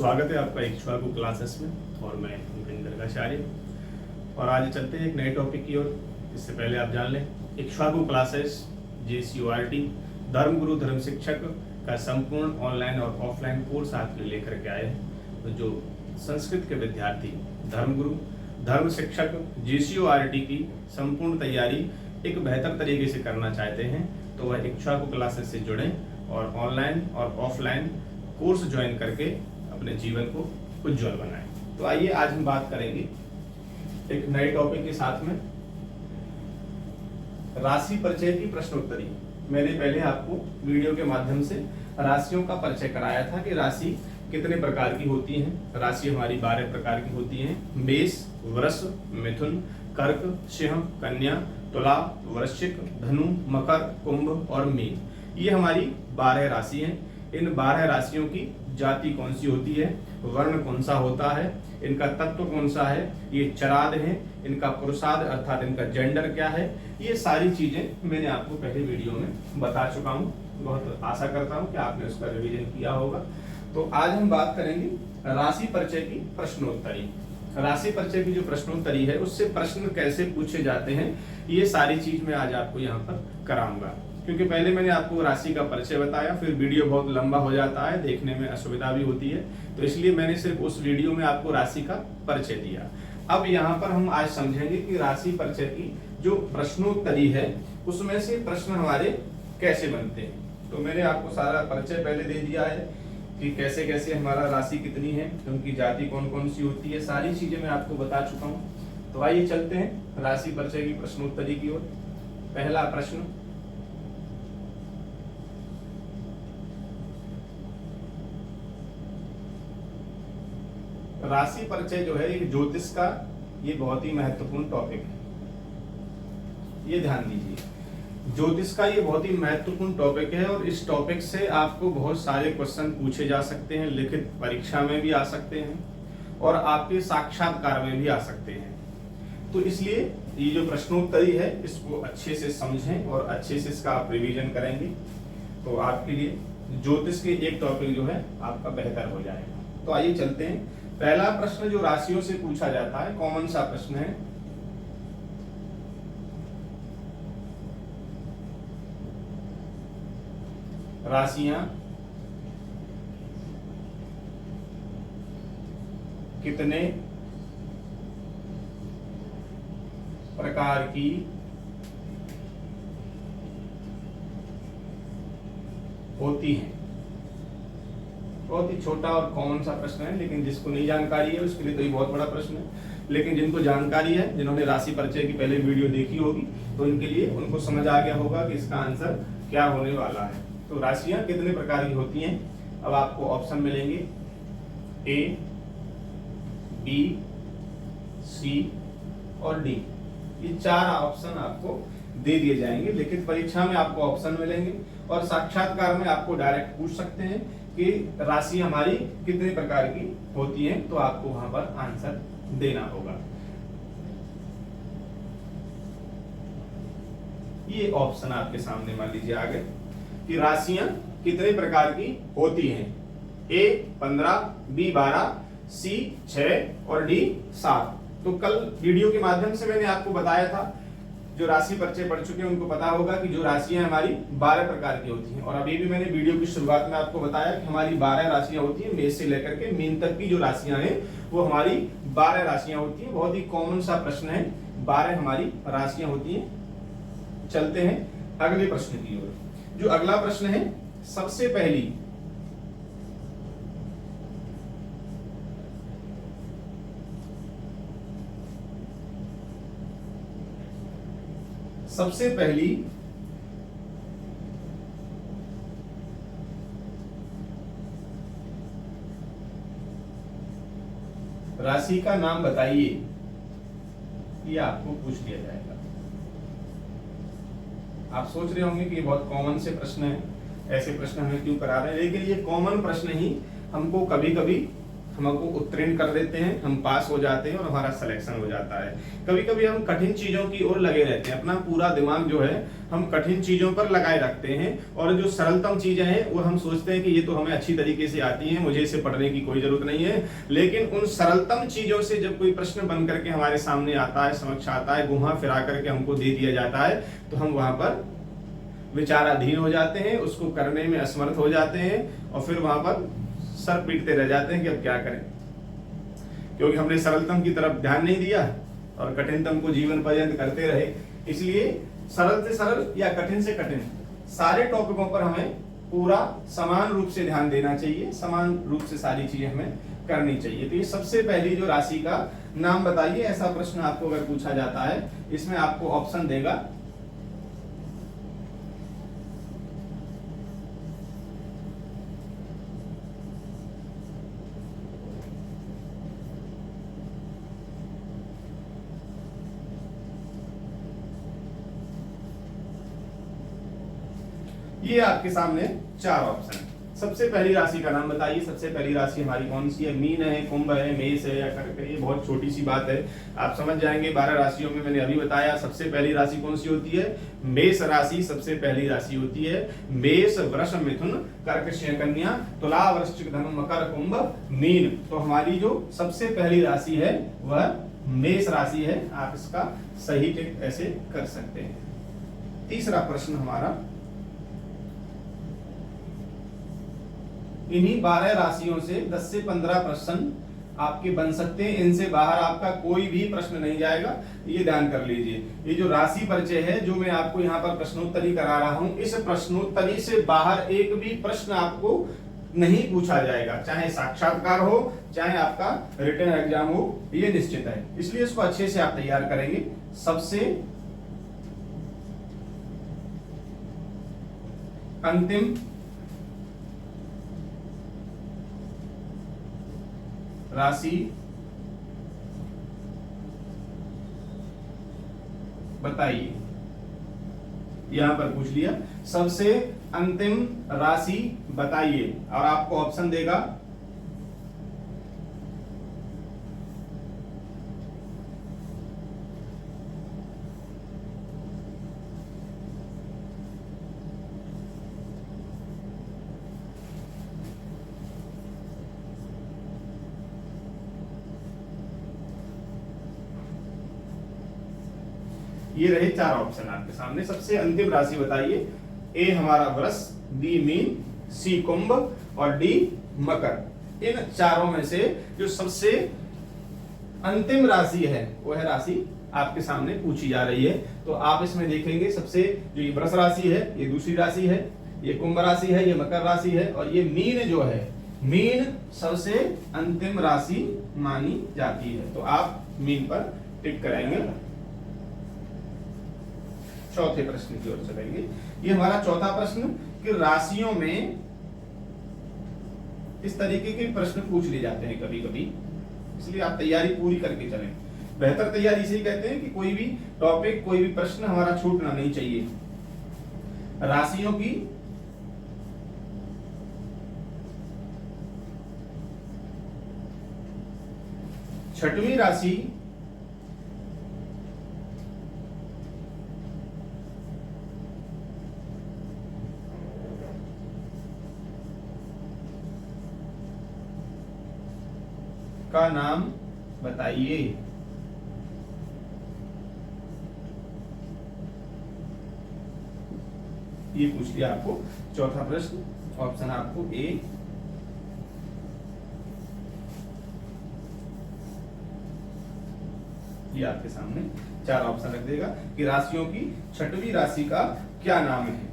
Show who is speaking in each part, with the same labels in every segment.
Speaker 1: स्वागत है आपका इक्ष्वाकु क्लासेस में और मैं भूपेंद्र गर्गाचार्य। और आज चलते हैं एक नए टॉपिक की ओर। इससे पहले आप जान लें, इक्ष्वाकु क्लासेस JCORT धर्मगुरु धर्म शिक्षक का संपूर्ण ऑनलाइन और ऑफलाइन कोर्स आपके लिए लेकर के आए हैं। तो जो संस्कृत के विद्यार्थी धर्मगुरु धर्म शिक्षक JCORT की संपूर्ण तैयारी एक बेहतर तरीके से करना चाहते हैं तो वह इक्ष्वाकु क्लासेस से जुड़ें और ऑनलाइन और ऑफलाइन कोर्स ज्वाइन करके अपने जीवन को उज्जवल बनाएं। तो आइए आज हम बात करेंगे एक नए टॉपिक के साथ में, राशि परिचय की प्रश्नोत्तरी। मैंने पहले आपको वीडियो के माध्यम से राशियों का परिचय कराया था कि राशि कितने प्रकार की होती हैं। राशि हमारी 12 प्रकार की होती हैं: मेष, वृष, मिथुन, कर्क, सिंह, कन्या, तुला, वृश्चिक, धनु, मकर, कुंभ और मीन। ये हमारी 12 राशि हैं। इन 12 राशियों की जाति कौन सी होती है, वर्ण कौन सा होता है, इनका तत्व कौन सा है, ये चराद हैं, इनका पुरुषाद अर्थात इनका जेंडर क्या है, ये सारी चीजें मैंने आपको पहले वीडियो में बता चुका हूँ। बहुत आशा करता हूँ कि आपने उसका रिवीजन किया होगा। तो आज हम बात करेंगे राशि परिचय की प्रश्नोत्तरी। राशि परिचय की जो प्रश्नोत्तरी है उससे प्रश्न कैसे पूछे जाते हैं, ये सारी चीज मैं आज आपको यहाँ पर कराऊंगा। क्योंकि पहले मैंने आपको राशि का परिचय बताया, फिर वीडियो बहुत लंबा हो जाता है, देखने में असुविधा भी होती है, तो इसलिए मैंने सिर्फ उस वीडियो में आपको राशि का परिचय दिया। अब यहाँ पर हम आज समझेंगे कि राशि परिचय की जो प्रश्नोत्तरी है उसमें से प्रश्न हमारे कैसे बनते हैं। तो मैंने आपको सारा परिचय पहले दे दिया है कि कैसे कैसे हमारा राशि कितनी है, उनकी जाति कौन कौन सी होती है, सारी चीजें मैं आपको बता चुका हूँ। तो आइए चलते हैं राशि परिचय की प्रश्नोत्तरी की ओर। पहला प्रश्न, राशि परिचय जो है ये ज्योतिष का ये बहुत ही महत्वपूर्ण टॉपिक है, ये ध्यान दीजिए। ज्योतिष का ये बहुत ही महत्वपूर्ण टॉपिक है और इस टॉपिक से आपको बहुत सारे क्वेश्चन पूछे जा सकते हैं, लिखित परीक्षा में भी आ सकते हैं और आपके साक्षात्कार में भी आ सकते हैं। तो इसलिए ये जो प्रश्नोत्तरी है इसको अच्छे से समझें और अच्छे से इसका आप रिवीजन करेंगे तो आपके लिए ज्योतिष के एक टॉपिक जो है आपका बेहतर हो जाएगा। तो आइए चलते हैं। पहला प्रश्न जो राशियों से पूछा जाता है, कॉमन सा प्रश्न है, राशियां कितने प्रकार की होती हैं। बहुत ही छोटा और कॉमन सा प्रश्न है, लेकिन जिसको नहीं जानकारी है उसके लिए तो ये बहुत बड़ा प्रश्न है, लेकिन जिनको जानकारी है, जिन्होंने राशि परिचय की पहले वीडियो देखी होगी तो इनके लिए उनको समझ आ गया होगा कि इसका आंसर क्या होने वाला है। तो राशियां कितने प्रकार की होती हैं, अब आपको ऑप्शन मिलेंगे A, B, C और D। ये 4 ऑप्शन आपको दे दिए जाएंगे। लिखित परीक्षा में आपको ऑप्शन मिलेंगे और साक्षात्कार में आपको डायरेक्ट पूछ सकते हैं कि राशि हमारी कितने प्रकार की होती है, तो आपको वहां पर आंसर देना होगा। ये ऑप्शन आपके सामने मान लीजिए आ गए कि राशियां कितने प्रकार की होती हैं। A 15, B 12, C 6 और D 7। तो कल वीडियो के माध्यम से मैंने आपको बताया था, जो राशि परिचय पढ़ चुके हैं उनको पता होगा कि जो राशियां हमारी 12 प्रकार की होती हैं। और अभी भी मैंने वीडियो की शुरुआत में आपको बताया कि हमारी 12 राशियां होती हैं। मेष से लेकर के मीन तक की जो राशियां हैं वो हमारी 12 राशियां होती हैं। बहुत ही कॉमन सा प्रश्न है, 12 हमारी राशियां होती हैं। चलते हैं अगले प्रश्न की ओर। जो अगला प्रश्न है, सबसे पहली राशि का नाम बताइए, ये आपको पूछ लिया जाएगा। आप सोच रहे होंगे कि ये बहुत कॉमन से प्रश्न है, ऐसे प्रश्न हमें क्यों करा रहे हैं, लेकिन ये कॉमन प्रश्न ही हमको कभी कभी हमको उत्तीर्ण कर देते हैं, हम पास हो जाते हैं और हमारा सिलेक्शन हो जाता है। कभी कभी हम कठिन चीजों की ओर लगे रहते हैं, अपना पूरा दिमाग जो है हम कठिन चीजों पर लगाए रखते हैं और जो सरलतम चीजें हैं वो हम सोचते हैं कि ये तो हमें अच्छी तरीके से आती हैं, मुझे इसे पढ़ने की कोई जरूरत नहीं है। लेकिन उन सरलतम चीजों से जब कोई प्रश्न बन करके हमारे सामने आता है, समक्ष आता है, घुमा फिरा करके हमको दे दिया जाता है, तो हम वहां पर विचाराधीन हो जाते हैं, उसको करने में असमर्थ हो जाते हैं और फिर वहां पर सर पीटते रह जाते हैं कि अब क्या करें, क्योंकि हमने सरलतम की तरफ ध्यान नहीं दिया और कठिनतम को जीवन पर्यंत करते रहे। इसलिए सरल से सरल या कठिन से कठिन सारे टॉपिकों पर हमें पूरा समान रूप से ध्यान देना चाहिए, समान रूप से सारी चीजें हमें करनी चाहिए। तो ये सबसे पहली जो राशि का नाम बताइए, ऐसा प्रश्न आपको अगर पूछा जाता है, इसमें आपको ऑप्शन देगा ये आपके सामने 4 ऑप्शन है। सबसे पहली राशि का नाम बताइए। सबसे पहली राशि हमारी कौन सी है? मीन है, कुंभ है, मेष है या कर्क है? ये बहुत छोटी सी बात है, आप समझ जाएंगे। 12 राशियों में मैंने अभी बताया सबसे पहली राशि कौन सी होती है? मेष राशि सबसे पहली राशि होती है। मेष, वृष, मिथुन, कर्क, सिंह, कन्या, तुला, वृश्चिक, धनु, मकर, कुंभ, मीन। तो हमारी जो सबसे पहली राशि है वह मेष राशि है। आप इसका सही टिक ऐसे कर सकते हैं। तीसरा प्रश्न हमारा, इन्हीं 12 राशियों से 10 से 15 प्रश्न आपके बन सकते हैं, इनसे बाहर आपका कोई भी प्रश्न नहीं जाएगा, ये ध्यान कर लीजिए। ये जो राशि परिचय है जो मैं आपको यहाँ पर प्रश्नोत्तरी करा रहा हूं, इस प्रश्नोत्तरी से बाहर एक भी प्रश्न आपको नहीं पूछा जाएगा, चाहे साक्षात्कार हो चाहे आपका रिटन एग्जाम हो, ये निश्चित है। इसलिए इसको अच्छे से आप तैयार करेंगे। सबसे अंतिम राशि बताइए, यहां पर पूछ लिया। सबसे अंतिम राशि बताइए और आपको ऑप्शन देगा ये रहे 4 ऑप्शन आपके सामने। सबसे अंतिम राशि बताइए। ए हमारा वृष, बी मीन, सी कुंभ और डी मकर। इन चारों में से जो सबसे अंतिम राशि है वह राशि आपके सामने पूछी जा रही है। तो आप इसमें देखेंगे सबसे जो ये वृष राशि है ये दूसरी राशि है, ये कुंभ राशि है, ये मकर राशि है और ये मीन जो है, मीन सबसे अंतिम राशि मानी जाती है। तो आप मीन पर टिक करेंगे। चौथे प्रश्न की ओर चलेंगे। ये हमारा चौथा प्रश्न कि राशियों में इस तरीके के प्रश्न पूछ लिए जाते हैं कभी कभी, इसलिए आप तैयारी पूरी करके चलें। बेहतर तैयारी इसे कहते हैं कि कोई भी टॉपिक, कोई भी प्रश्न हमारा छूटना नहीं चाहिए। राशियों की छठवीं राशि का नाम बताइए। ये पूछ लिया आपको चौथा प्रश्न। ऑप्शन आपको ए, ये आपके सामने 4 ऑप्शन रख देगा कि राशियों की छठवीं राशि का क्या नाम है।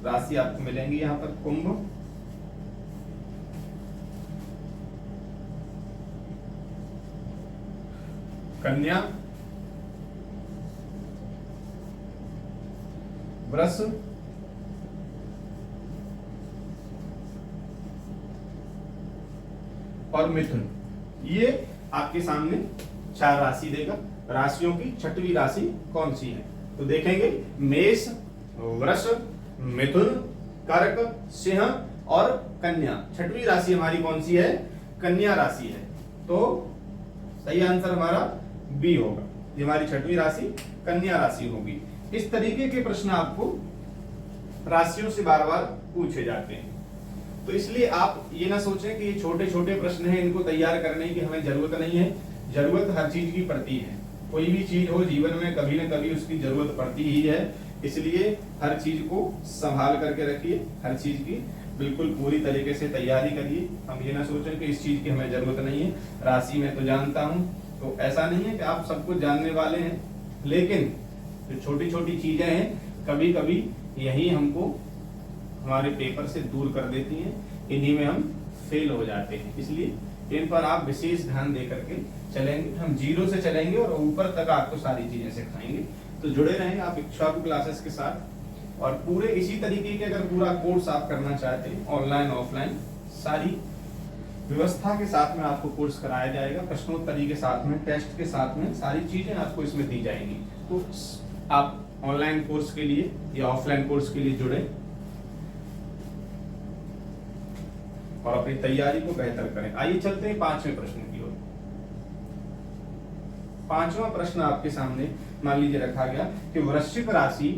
Speaker 1: राशि आपको मिलेंगी यहां पर कुंभ, कन्या, वृष, और मिथुन। ये आपके सामने 4 राशि देगा। राशियों की छठवीं राशि कौन सी है? तो देखेंगे मेष, वृष, मिथुन, कर्क, सिंह और कन्या। छठवीं राशि हमारी कौन सी है? कन्या राशि है, तो सही आंसर हमारा बी होगा। ये हमारी छठवीं राशि कन्या राशि होगी। इस तरीके के प्रश्न आपको राशियों से बार बार पूछे जाते हैं, तो इसलिए आप ये ना सोचें कि ये छोटे छोटे प्रश्न हैं, इनको तैयार करने की हमें जरूरत नहीं है। जरूरत हर चीज की पड़ती है, कोई भी चीज हो जीवन में कभी न कभी उसकी जरूरत पड़ती ही है, इसलिए हर चीज को संभाल करके रखिए, हर चीज की बिल्कुल पूरी तरीके से तैयारी करिए। हम ये ना सोचें कि इस चीज की हमें जरूरत नहीं है, राशि में तो जानता हूँ, तो ऐसा नहीं है कि आप सब कुछ जानने वाले हैं, लेकिन जो छोटी छोटी चीजें हैं कभी कभी यही हमको हमारे पेपर से दूर कर देती हैं, इन्हीं में हम फेल हो जाते हैं। इसलिए इन पर आप विशेष ध्यान दे करके चलेंगे, हम जीरो से चलेंगे और ऊपर तक आपको सारी चीजें सिखाएंगे। तो जुड़े रहें आप इक्ष्वाकु क्लासेस के साथ, और पूरे इसी तरीके के अगर पूरा कोर्स आप करना चाहते हैं, ऑनलाइन ऑफलाइन सारी व्यवस्था के साथ में आपको कोर्स कराया जाएगा, प्रश्नोत्तरी के साथ में, टेस्ट के साथ में, सारी चीजें आपको इसमें दी जाएंगी। तो आप ऑनलाइन कोर्स के लिए या ऑफलाइन कोर्स के लिए जुड़े और अपनी तैयारी को बेहतर करें। आइए चलते हैं पांचवें प्रश्न की ओर। पांचवा प्रश्न आपके सामने मान लीजिए रखा गया कि वृश्चिक राशि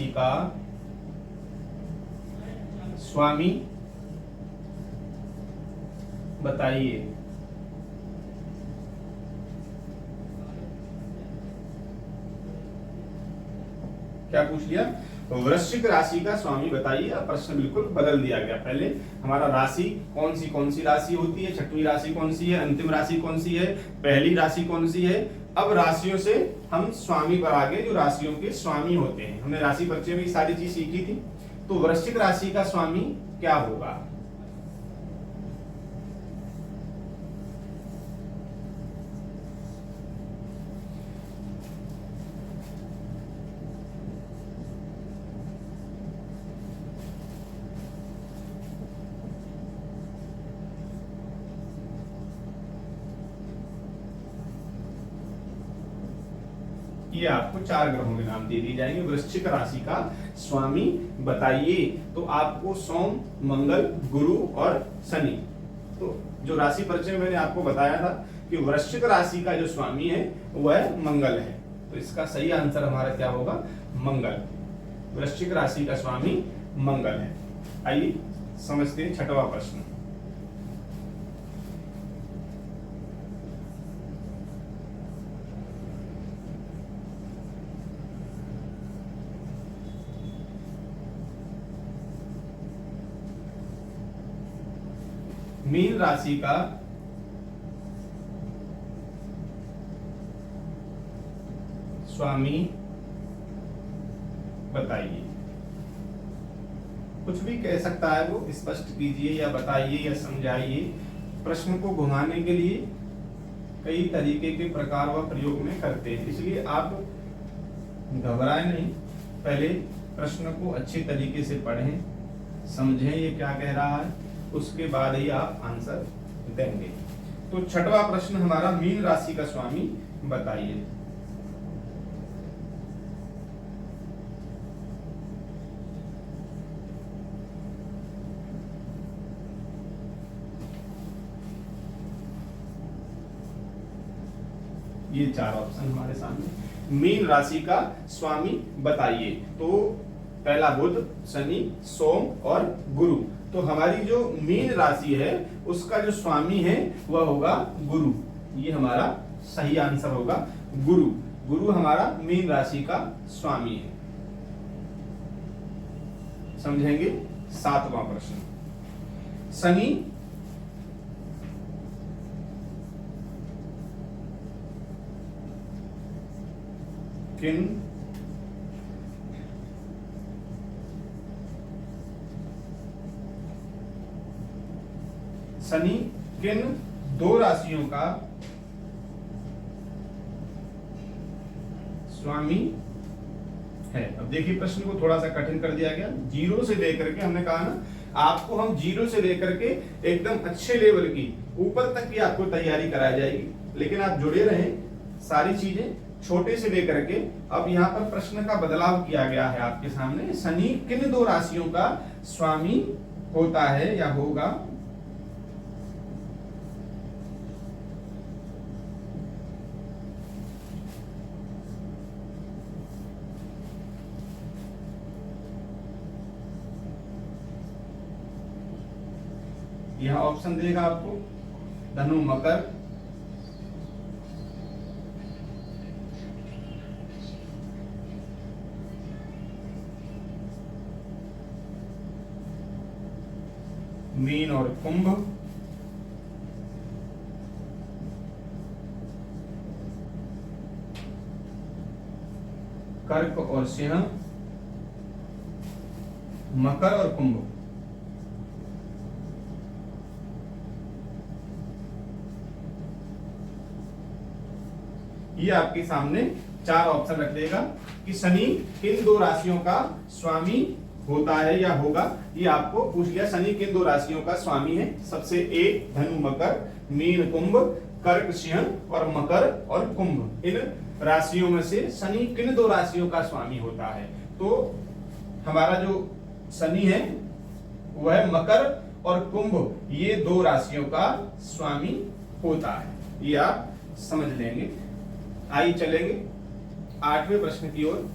Speaker 1: का स्वामी बताइए। क्या पूछ लिया? वृश्चिक राशि का स्वामी बताइए। अब प्रश्न बिल्कुल बदल दिया गया। पहले हमारा राशि कौन सी राशि होती है, छठवीं राशि कौन सी है, अंतिम राशि कौन सी है, पहली राशि कौन सी है। अब राशियों से हम स्वामी पर आ गए, जो राशियों के स्वामी होते हैं। हमने राशि परिचय में ये सारी चीज सीखी थी। तो वृश्चिक राशि का स्वामी क्या होगा? ये आपको 4 ग्रहों के नाम दे दिए जाएंगे। वृश्चिक राशि का स्वामी बताइए। तो आपको सोम, मंगल, गुरु और शनि। तो जो राशि परिचय मैंने आपको बताया था कि वृश्चिक राशि का जो स्वामी है वह मंगल है, तो इसका सही आंसर हमारा क्या होगा? मंगल। वृश्चिक राशि का स्वामी मंगल है। आइए समझते हैं छठवां प्रश्न। मीन राशि का स्वामी बताइए। कुछ भी कह सकता है वो, स्पष्ट कीजिए या बताइए या समझाइए। प्रश्न को घुमाने के लिए कई तरीके के प्रकार व प्रयोग में करते हैं, इसलिए आप घबराएं नहीं। पहले प्रश्न को अच्छी तरीके से पढ़ें, समझें ये क्या कह रहा है, उसके बाद ही आप आंसर देंगे। तो छठवां प्रश्न हमारा मीन राशि का स्वामी बताइए। ये 4 ऑप्शन हमारे सामने। मीन राशि का स्वामी बताइए। तो पहला बुध, शनि, सोम और गुरु। तो हमारी जो मीन राशि है उसका जो स्वामी है वह होगा गुरु। ये हमारा सही आंसर होगा गुरु। गुरु हमारा मीन राशि का स्वामी है। समझेंगे? 7वां प्रश्न। शनि किन शनि किन 2 राशियों का स्वामी है? अब देखिए प्रश्न को थोड़ा सा कठिन कर दिया गया। 0 से लेकर के, हमने कहा ना आपको हम 0 से लेकर के एकदम अच्छे लेवल की ऊपर तक की आपको तैयारी कराई जाएगी, लेकिन आप जुड़े रहें, सारी चीजें छोटे से लेकर के अब यहाँ पर प्रश्न का बदलाव किया गया है आपके सामने। शनि किन दो राशियों का स्वामी होता है या होगा? यह ऑप्शन देगा आपको धनु, मकर, मीन और कुंभ, कर्क और सिंह, मकर और कुंभ। ये आपके सामने चार ऑप्शन रख देगा कि शनि किन दो राशियों का स्वामी होता है या होगा। ये आपको पूछ लिया, शनि किन दो राशियों का स्वामी है। सबसे ए धनु, मकर, मीन, कुंभ, कर्क, सिंह और मकर और कुंभ। इन राशियों में से शनि किन दो राशियों का स्वामी होता है? तो हमारा जो शनि है वह मकर और कुंभ, ये दो राशियों का स्वामी होता है। ये आप समझ लेंगे। आइए चलेंगे 8वें प्रश्न की ओर।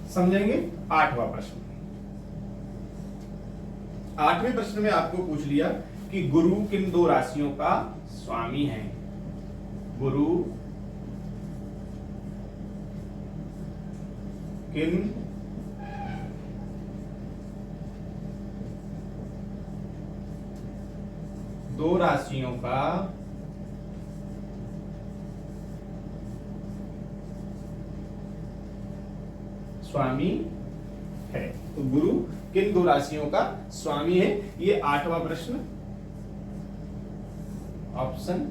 Speaker 1: समझेंगे 8वां प्रश्न। 8वें प्रश्न में आपको पूछ लिया कि गुरु किन दो राशियों का स्वामी है। गुरु किन दो राशियों का स्वामी है। तो गुरु किन दो राशियों का स्वामी है, ये 8वां प्रश्न। ऑप्शन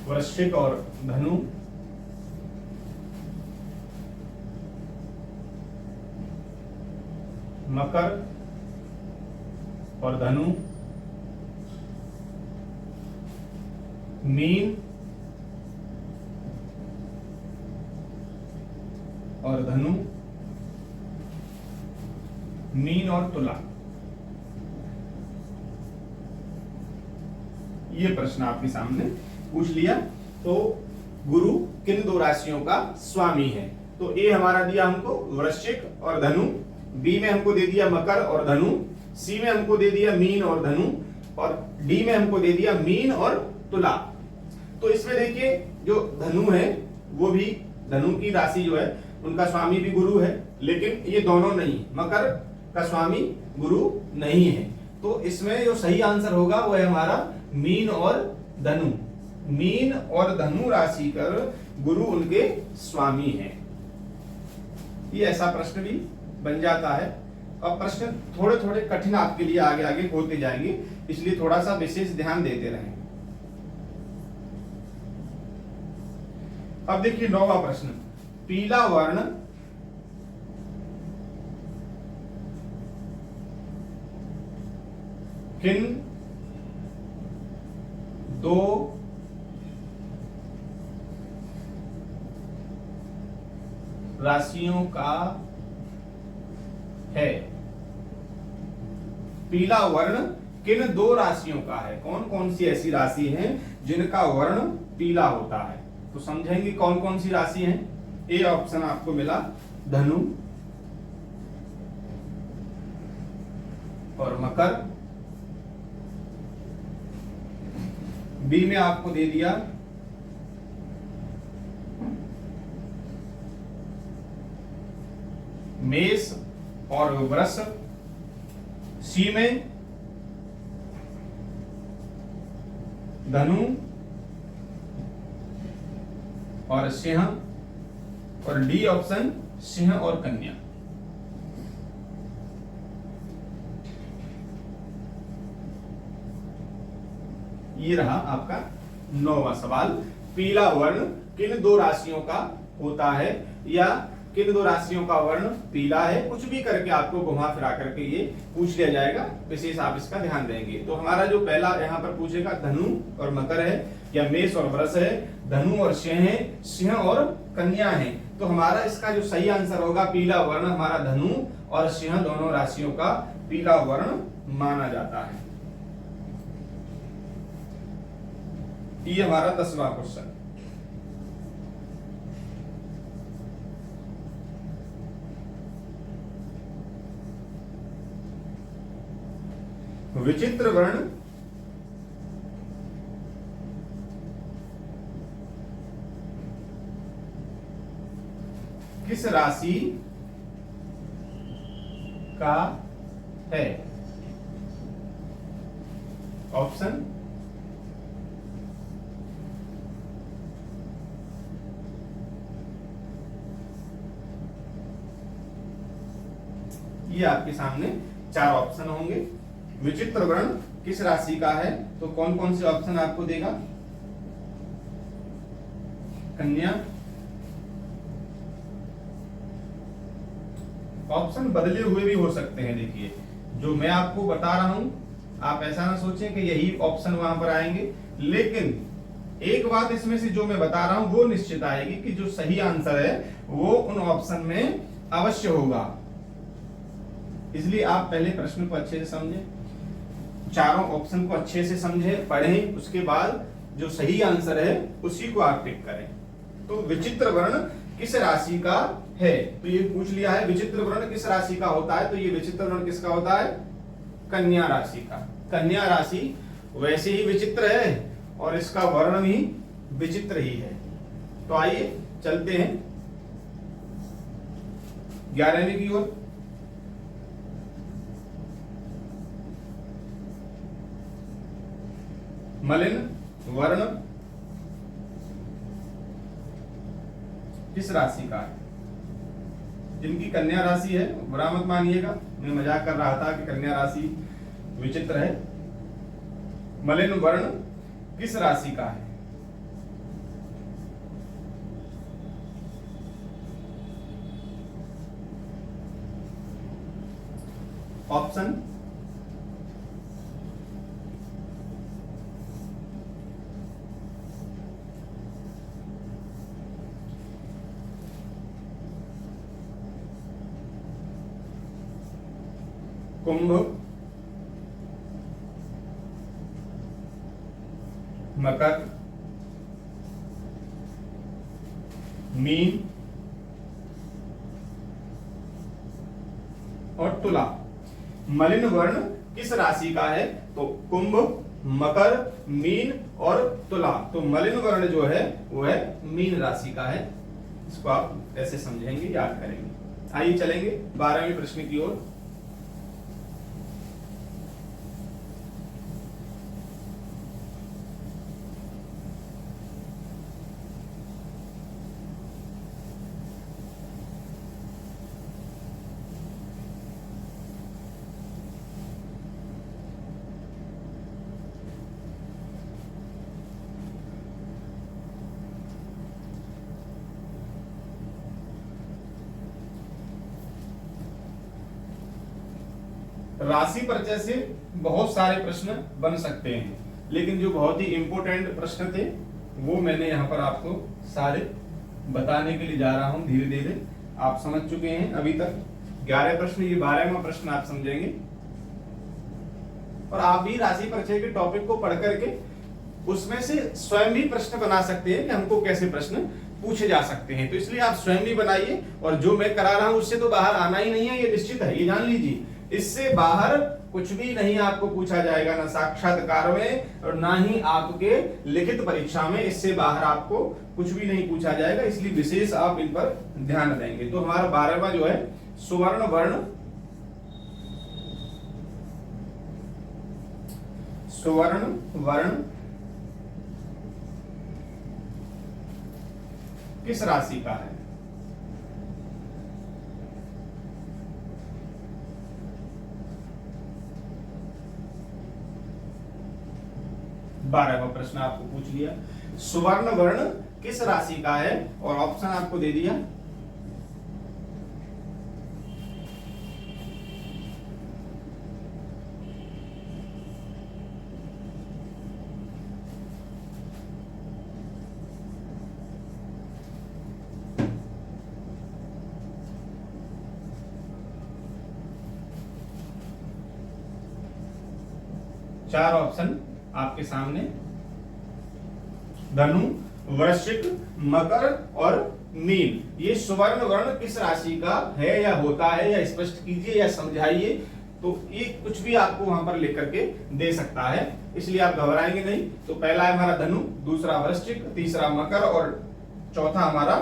Speaker 1: वृश्चिक और धनु, मकर और धनु, मीन और धनु, मीन और तुला। ये प्रश्न आपके सामने पूछ लिया। तो गुरु किन दो राशियों का स्वामी है? तो ए हमारा दिया हमको वृश्चिक और धनु, बी में हमको दे दिया मकर और धनु, सी में हमको दे दिया मीन और धनु और डी में हमको दे दिया मीन और तुला। तो इसमें देखिए जो धनु है वो भी, धनु की राशि जो है उनका स्वामी भी गुरु है, लेकिन ये दोनों नहीं, मकर का स्वामी गुरु नहीं है। तो इसमें जो सही आंसर होगा वो है हमारा मीन और धनु। मीन और धनु राशि कर गुरु उनके स्वामी हैं। ये ऐसा प्रश्न भी बन जाता है। अब प्रश्न थोड़े थोड़े कठिन आपके लिए आगे आगे होते जाएंगे, इसलिए थोड़ा सा विशेष ध्यान देते रहें। अब देखिए 9वां प्रश्न, पीला वर्ण किन दो राशियों का है? पीला वर्ण किन दो राशियों का है? कौन कौन सी ऐसी राशि हैं जिनका वर्ण पीला होता है? तो समझेंगे कौन कौन सी राशि हैं। ए ऑप्शन आपको मिला धनु और मकर, बी में आपको दे दिया मेष और वृष, सी में धनु और सिंह, और डी ऑप्शन सिंह और कन्या। ये रहा आपका 9वां सवाल। पीला वर्ण किन दो राशियों का होता है, या किन दो राशियों का वर्ण पीला है, कुछ भी करके आपको घुमा फिरा करके ये पूछ लिया जाएगा, विशेष आप इसका ध्यान देंगे। तो हमारा जो पहला यहाँ पर पूछेगा धनु और मकर है, या मेष और वृष है, धनु और सिंह है, सिंह और कन्या है। तो हमारा इसका जो सही आंसर होगा, पीला वर्ण हमारा धनु और सिंह दोनों राशियों का पीला वर्ण माना जाता है। ये हमारा 10वां क्वेश्चन। विचित्र वर्ण किस राशि का है? ऑप्शन ये आपके सामने 4 ऑप्शन होंगे। विचित्र वर्ण किस राशि का है, तो कौन कौन से ऑप्शन आपको देगा? कन्या। ऑप्शन बदले हुए भी हो सकते हैं। देखिए जो मैं आपको बता रहा हूं, आप ऐसा ना सोचें कि यही ऑप्शन वहां पर आएंगे, लेकिन एक बात इसमें से जो मैं बता रहा हूं वो निश्चित आएगी कि जो सही आंसर है वो उन ऑप्शन में अवश्य होगा। इसलिए आप पहले प्रश्न को अच्छे से समझें, चारों ऑप्शन को अच्छे से समझें, पढ़ें, उसके बाद जो सही आंसर है उसी को आप टिक करें। तो विचित्र वर्ण किस राशि का है, तो ये पूछ लिया है विचित्र वर्ण किस राशि का होता है, तो ये विचित्र वर्ण किसका होता है? कन्या राशि का। कन्या राशि वैसे ही विचित्र है और इसका वर्ण भी विचित्र ही है। तो आइए चलते हैं 11वीं की ओर। मलिन वर्ण किस राशि का है? जिनकी कन्या राशि है, बुरा मत मानिएगा, मैं मजाक कर रहा था कि कन्या राशि विचित्र है। मलिन वर्ण किस राशि का है? ऑप्शन कुंभ, मकर, मीन और तुला। मलिन वर्ण किस राशि का है? तो कुंभ, मकर, मीन और तुला। तो मलिन वर्ण जो है वो है मीन राशि का है। इसको आप ऐसे समझेंगे, याद करेंगे। आइए चलेंगे 12वें प्रश्न की ओर। राशि परिचय से बहुत सारे प्रश्न बन सकते हैं, लेकिन जो बहुत ही इंपॉर्टेंट प्रश्न थे वो मैंने यहाँ पर आपको सारे बताने के लिए जा रहा हूँ। धीरे धीरे आप समझ चुके हैं अभी तक 11 प्रश्न, ये 12वां प्रश्न आप समझेंगे। और आप भी राशि परिचय के टॉपिक को पढ़ करके उसमें से स्वयं भी प्रश्न बना सकते हैं कि हमको कैसे प्रश्न पूछे जा सकते हैं। तो इसलिए आप स्वयं भी बनाइए, और जो मैं करा रहा हूं उससे तो बाहर आना ही नहीं है, ये निश्चित है, ये जान लीजिए। इससे बाहर कुछ भी नहीं आपको पूछा जाएगा, ना साक्षात्कार में और ना ही आपके लिखित परीक्षा में। इससे बाहर आपको कुछ भी नहीं पूछा जाएगा, इसलिए विशेष आप इन पर ध्यान देंगे। तो हमारा 12वां जो है सुवर्ण वर्ण, सुवर्ण वर्ण किस राशि का है। बारहवां प्रश्न आपको पूछ लिया, सुवर्ण वर्ण किस राशि का है, और ऑप्शन आपको दे दिया। चार ऑप्शन आपके सामने, धनु, वृश्चिक, मकर और मीन। ये सुवर्ण वर्ण किस राशि का है या होता है, या स्पष्ट कीजिए या समझाइए। तो ये कुछ भी आपको वहां पर लिख करके दे सकता है, इसलिए आप घबराएंगे नहीं। तो पहला है हमारा धनु, दूसरा वृश्चिक, तीसरा मकर और चौथा हमारा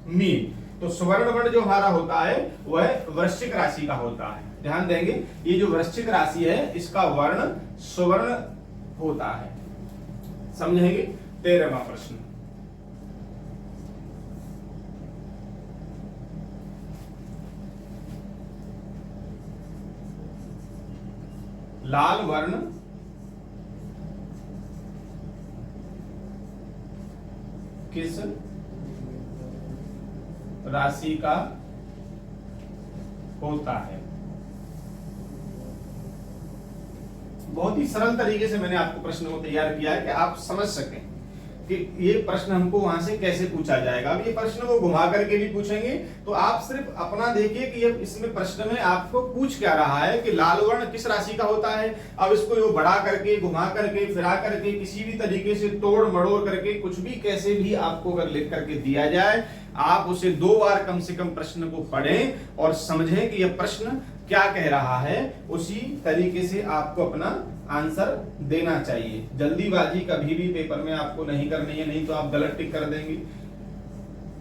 Speaker 1: मीन। तो सुवर्ण वर्ण जो हमारा होता है वह वृश्चिक राशि का होता है। ध्यान देंगे, ये जो वृश्चिक राशि है इसका वर्ण सुवर्ण होता है। समझेंगे। 13वां प्रश्न, लाल वर्ण किस राशि का होता है। बहुत ही सरल तरीके से मैंने आपको प्रश्न को तैयार किया है कि आप समझ सकें कि ये प्रश्न हमको वहां से कैसे पूछा जाएगा। अब ये प्रश्न वो घुमा करके भी पूछेंगे, तो आप सिर्फ अपना देखिए कि ये इसमें प्रश्न में आपको पूछ क्या रहा है कि लाल वर्ण किस राशि का होता है। अब इसको वो बढ़ा करके, घुमा करके, फिरा करके, किसी भी तरीके से तोड़ मड़ोड़ करके, कुछ भी कैसे भी आपको अगर लिख करके दिया जाए, आप उसे 2 बार कम से कम प्रश्न को पढ़ें और समझें कि यह प्रश्न क्या कह रहा है। उसी तरीके से आपको अपना आंसर देना चाहिए। जल्दीबाजी कभी भी पेपर में आपको नहीं करनी है, नहीं तो आप गलत टिक कर देंगे।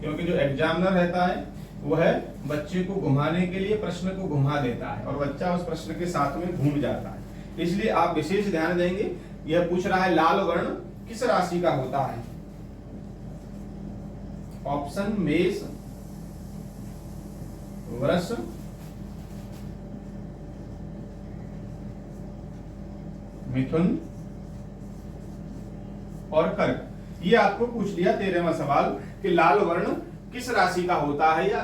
Speaker 1: क्योंकि जो एग्जामिनर रहता है वह बच्चे को घुमाने के लिए प्रश्न को घुमा देता है और बच्चा उस प्रश्न के साथ में घूम जाता है। इसलिए आप विशेष ध्यान देंगे। यह पूछ रहा है लाल वर्ण किस राशि का होता है। ऑप्शन मेष, वृष, मिथुन और कर्क। ये आपको पूछ लिया 13वां सवाल कि लाल वर्ण किस राशि का होता है या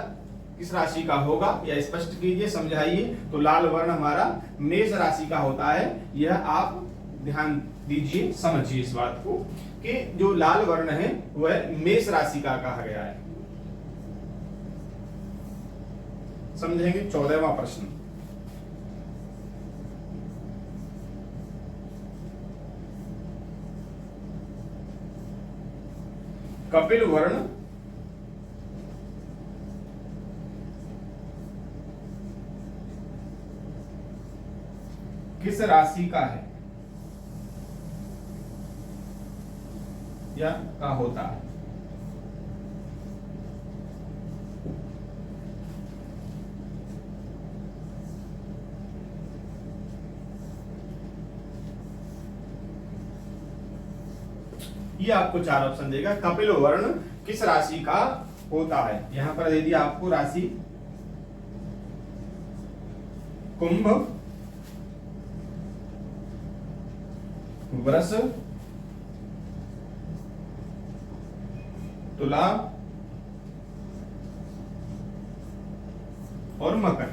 Speaker 1: किस राशि का होगा, या स्पष्ट कीजिए, समझाइए। तो लाल वर्ण हमारा मेष राशि का होता है। यह आप ध्यान दीजिए, समझिए इस बात को कि जो लाल वर्ण है वह मेष राशि का कहा गया है। समझेंगे। 14वां प्रश्न, कपिल वर्ण किस राशि का है या का होता है। ये आपको 4 ऑप्शन देगा। कपिल वर्ण किस राशि का होता है। यहां पर दे दिया आपको राशि कुंभ, वृष, तुला और मकर।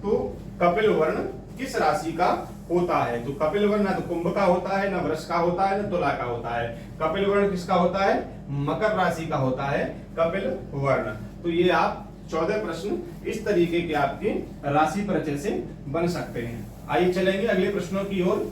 Speaker 1: तो कपिल वर्ण किस राशि का होता है। तो कपिल वर्ण ना तो कुंभ का होता है, ना वृष का होता है, ना तुला का होता है। कपिल वर्ण किसका होता है, मकर राशि का होता है कपिल वर्ण। तो ये आप 14 प्रश्न इस तरीके के आपके राशि परिचय से बन सकते हैं। आइए चलेंगे अगले प्रश्नों की ओर।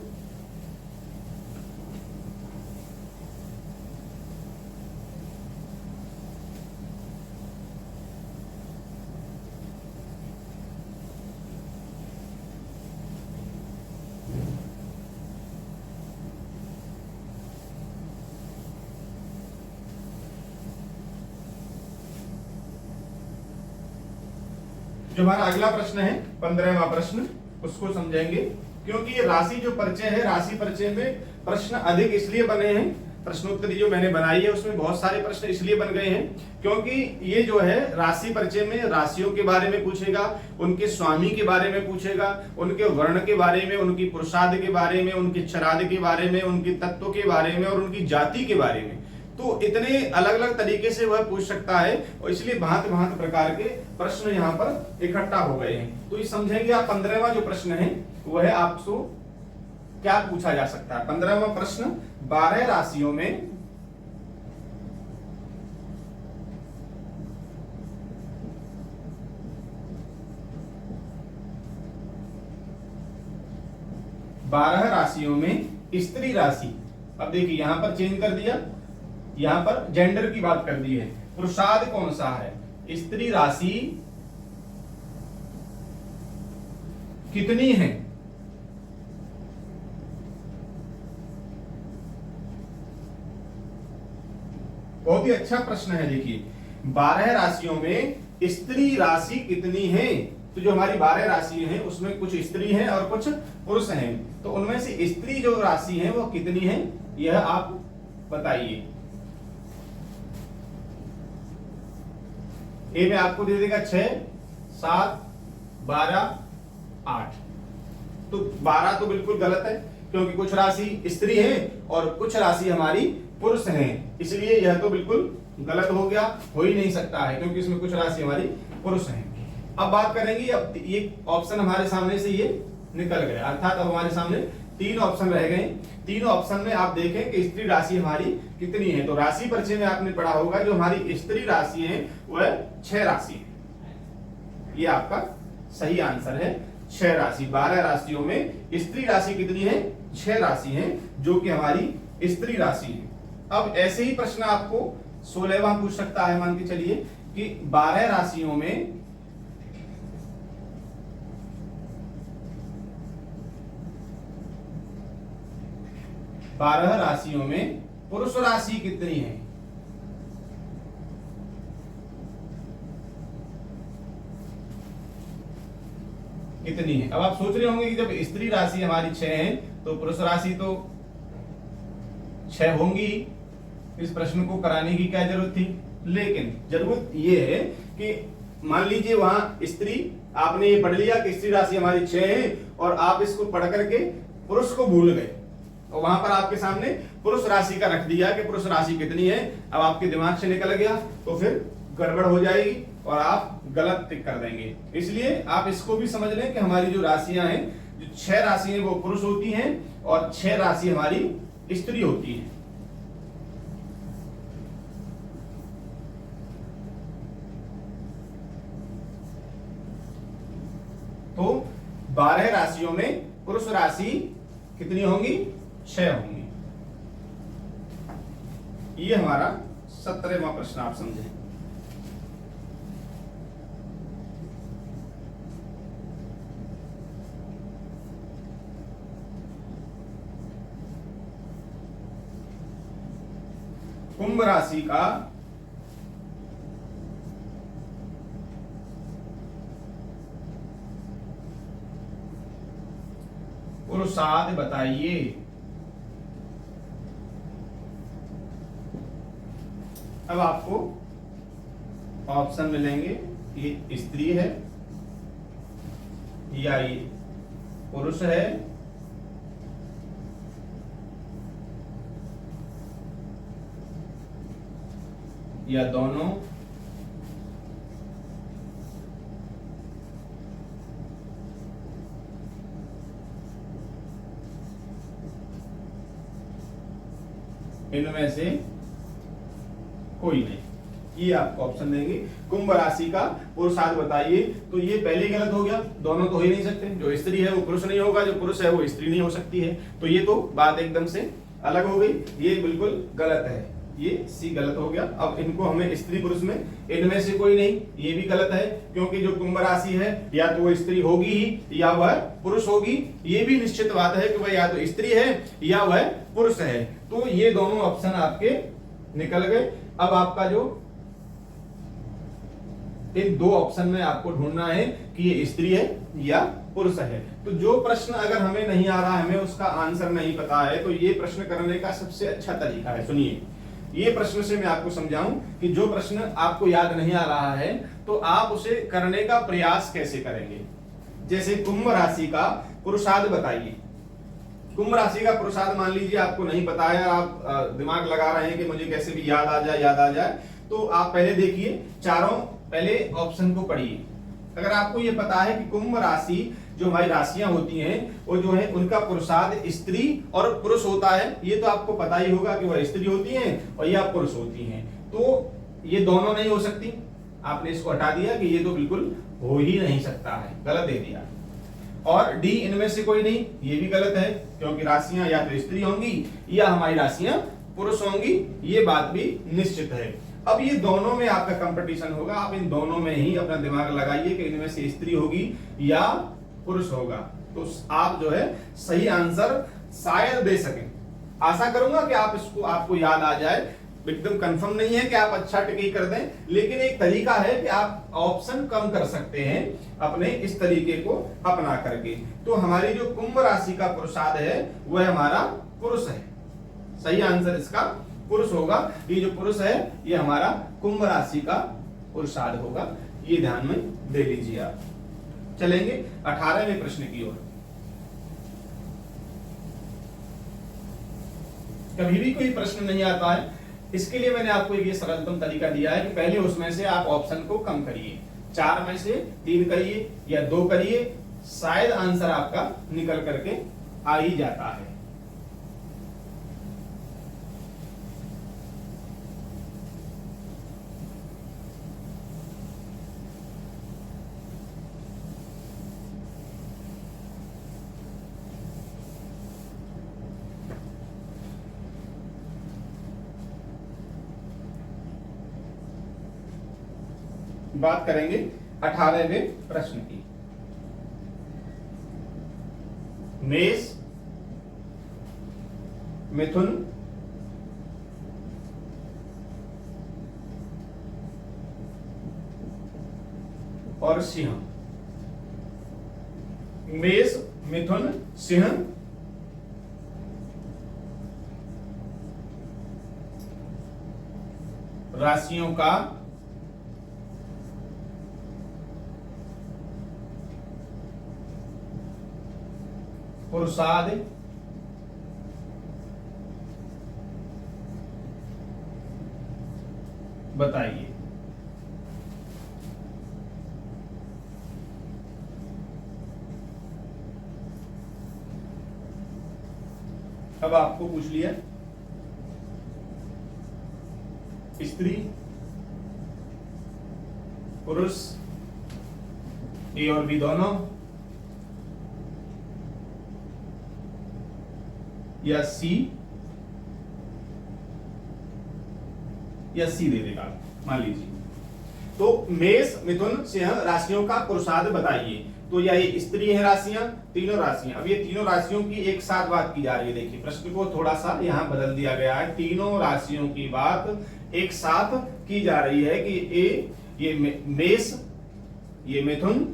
Speaker 1: जो हमारा अगला प्रश्न है 15वां प्रश्न, उसको समझेंगे। क्योंकि ये राशि जो परिचय है, राशि परिचय में प्रश्न अधिक इसलिए बने हैं प्रश्नोत्तरी जो मैंने बनाई है उसमें बहुत सारे प्रश्न इसलिए बन गए हैं क्योंकि ये जो है राशि परिचय में राशियों के बारे में पूछेगा, उनके स्वामी के बारे में पूछेगा, उनके वर्ण के बारे में, उनकी पुरुषार्थ के बारे में, उनके क्षराद के बारे में, उनके तत्व के बारे में और उनकी जाति के बारे में। तो इतने अलग अलग तरीके से वह पूछ सकता है और इसलिए भांति भांति प्रकार के प्रश्न यहाँ पर इकट्ठा हो गए हैं। तो ये समझेंगे आप 15वां जो प्रश्न है वह आपको क्या पूछा जा सकता है। 15वां प्रश्न 12 राशियों में स्त्री राशि। अब देखिए यहां पर चेंज कर दिया, यहां पर जेंडर की बात कर दी है। पुरुषार्थ कौन सा है? स्त्री राशि कितनी है? बहुत ही अच्छा प्रश्न है। देखिए 12 राशियों में स्त्री राशि कितनी है? तो जो हमारी 12 राशि हैं उसमें कुछ स्त्री हैं और कुछ पुरुष हैं, तो उनमें से स्त्री जो राशि है वो कितनी है यह आप बताइए। ए में आपको दे देगा 6, 7, 12, 8। तो 12 तो बिल्कुल गलत है क्योंकि कुछ राशि स्त्री है और कुछ राशि हमारी पुरुष हैं, इसलिए यह तो बिल्कुल गलत हो गया, हो ही नहीं सकता है क्योंकि इसमें कुछ राशि हमारी पुरुष हैं। अब बात करेंगे, अब ये ऑप्शन हमारे सामने से ये निकल गए, अर्थात अब हमारे सामने 3 ऑप्शन रह गए। 3 ऑप्शन में आप देखें कि स्त्री राशि हमारी कितनी है। तो राशि परिचय में आपने पढ़ा होगा जो हमारी स्त्री राशि है वह 6 राशि है। ये आपका सही आंसर है, 6 राशि। 12 राशियों में स्त्री राशि कितनी है? 6 राशि है जो कि हमारी स्त्री राशि है। अब ऐसे ही प्रश्न आपको 16वां पूछ सकता है। मान के चलिए कि 12 राशियों में पुरुष राशि कितनी है? कितनी है? अब आप सोच रहे होंगे कि जब स्त्री राशि हमारी 6 है तो पुरुष राशि तो 6 होंगी, इस प्रश्न को कराने की क्या जरूरत थी? लेकिन जरूरत यह है कि मान लीजिए वहां स्त्री, आपने ये पढ़ लिया कि स्त्री राशि हमारी 6 है और आप इसको पढ़ करके पुरुष को भूल गए और वहां पर आपके सामने पुरुष राशि का रख दिया कि पुरुष राशि कितनी है। अब आपके दिमाग से निकल गया तो फिर गड़बड़ हो जाएगी और आप गलत टिक कर देंगे। इसलिए आप इसको भी समझ लें कि हमारी जो राशियां हैं, जो 6 राशि हैं वो पुरुष होती हैं और 6 राशि हमारी स्त्री होती है। तो 12 राशियों में पुरुष राशि कितनी होंगी? 6 होंगी। ये हमारा 17वां प्रश्न आप समझें। कुंभ राशि का पुरुषार्थ बताइए। अब आपको ऑप्शन मिलेंगे, ये स्त्री है या ये पुरुष है या दोनों, इनमें से कोई नहीं। ये आपको ऑप्शन देंगे। कुंभ राशि का पुरुषार्थ बताइए, तो ये पहले ही गलत हो गया, दोनों तो हो ही नहीं सकते। जो स्त्री है वो पुरुष नहीं होगा, जो पुरुष है वो स्त्री नहीं हो सकती है। तो ये तो बात एकदम से अलग हो गई, ये बिल्कुल गलत है, ये सी गलत हो गया। अब इनको हमें स्त्री पुरुष में इनमें से कोई नहीं, ये भी गलत है क्योंकि जो कुंभ राशि है या तो वो स्त्री होगी ही या वह पुरुष होगी। ये भी निश्चित बात है कि वह या तो स्त्री है या वह पुरुष है। तो ये दोनों ऑप्शन आपके निकल गए। अब आपका जो इन 2 ऑप्शन में आपको ढूंढना है कि ये स्त्री है या पुरुष है। तो जो प्रश्न अगर हमें नहीं आ रहा है, हमें उसका आंसर नहीं पता है, तो ये प्रश्न करने का सबसे अच्छा तरीका है, सुनिए ये प्रश्न से मैं आपको समझाऊं कि जो प्रश्न आपको याद नहीं आ रहा है तो आप उसे करने का प्रयास कैसे करेंगे। जैसे कुंभ राशि का पुरुषार्थ बताइए। कुंभ राशि का पुरुषार्थ मान लीजिए आपको नहीं पता है, आप दिमाग लगा रहे हैं कि मुझे कैसे भी याद आ जाए, तो आप पहले देखिए चारों पहले ऑप्शन को पढ़िए। अगर आपको ये पता है कि कुंभ राशि जो हमारी राशियां होती हैं वो जो है उनका पुरुषार्थ स्त्री और पुरुष होता है, ये तो आपको पता ही होगा कि वह स्त्री होती हैं और यह पुरुष होती हैं, तो ये दोनों नहीं हो सकती। आपने इसको हटा दिया कि ये तो बिल्कुल हो ही नहीं सकता है, गलत दे दिया। और डी इनमें से कोई नहीं, ये भी गलत है, क्योंकि राशियां या तो स्त्री होंगी या हमारी राशियां पुरुष होंगी, ये बात भी निश्चित है। अब ये दोनों में आपका कंपटीशन होगा, आप इन दोनों में ही अपना दिमाग लगाइए कि इनमें से स्त्री होगी या पुरुष होगा, तो आप जो है सही आंसर शायद दे सकें। आशा करूंगा कि आप इसको आपको याद आ जाए। एकदम कंफर्म नहीं है कि आप अच्छा टिक कर दें, लेकिन एक तरीका है कि आप ऑप्शन कम कर सकते हैं अपने इस तरीके को अपना करके। तो हमारी जो कुंभ राशि का पुरुषार्थ है वह हमारा पुरुष है, सही आंसर इसका पुरुष होगा। ये जो पुरुष है ये हमारा कुंभ राशि का पुरुषार्थ होगा, ये ध्यान में दे लीजिए आप। चलेंगे 18वें प्रश्न की ओर। कभी भी कोई प्रश्न नहीं आता है, इसके लिए मैंने आपको एक सरलतम तरीका दिया है कि पहले उसमें से आप ऑप्शन को कम करिए, 4 में से 3 करिए या 2 करिए, शायद आंसर आपका निकल करके आ ही जाता है। बात करेंगे 18वें प्रश्न की। मेष, मिथुन, और सिंह। मेष, मिथुन, सिंह, राशियों का पुरुषार्थ बताइए। अब आपको पूछ लिया स्त्री पुरुष ए और बी दोनों, या सी दे देगा मान लीजिए। तो मेष, मिथुन, सिंह राशियों का पुरुषार्थ बताइए। तो ये स्त्री है राशियां, तीनों राशियां। अब ये तीनों राशियों की एक साथ बात की जा रही है। देखिए प्रश्न को थोड़ा सा यहाँ बदल दिया गया है, तीनों राशियों की बात एक साथ की जा रही है कि ये मेष, ये मिथुन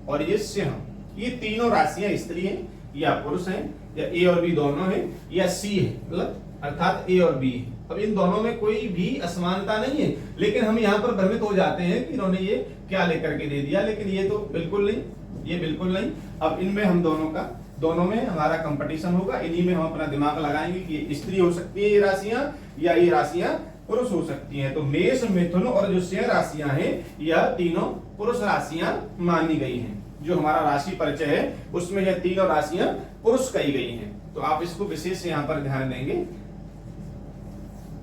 Speaker 1: और ये सिंह, ये तीनों राशियां स्त्री हैं या पुरुष हैं, या ए और बी दोनों है, या सी है, मतलब अर्थात ए और बी है। अब इन दोनों में कोई भी असमानता नहीं है, लेकिन हम यहाँ पर भ्रमित हो जाते हैं कि इन्होंने ये क्या लेकर के दे दिया, लेकिन ये तो बिल्कुल नहीं, ये बिल्कुल नहीं। अब इनमें हम दोनों में हमारा कंपटीशन होगा, इन्हीं में हम अपना दिमाग लगाएंगे कि ये स्त्री हो सकती है ये राशियां, या ये राशियां पुरुष हो सकती हैं। तो मेष, मिथुन और जो सिंह राशियां हैं यह तीनों पुरुष राशियां मानी गई हैं। जो हमारा राशि परिचय है उसमें यह तीनों राशियां पुरुष कही गई हैं। तो आप इसको विशेष यहाँ पर ध्यान देंगे।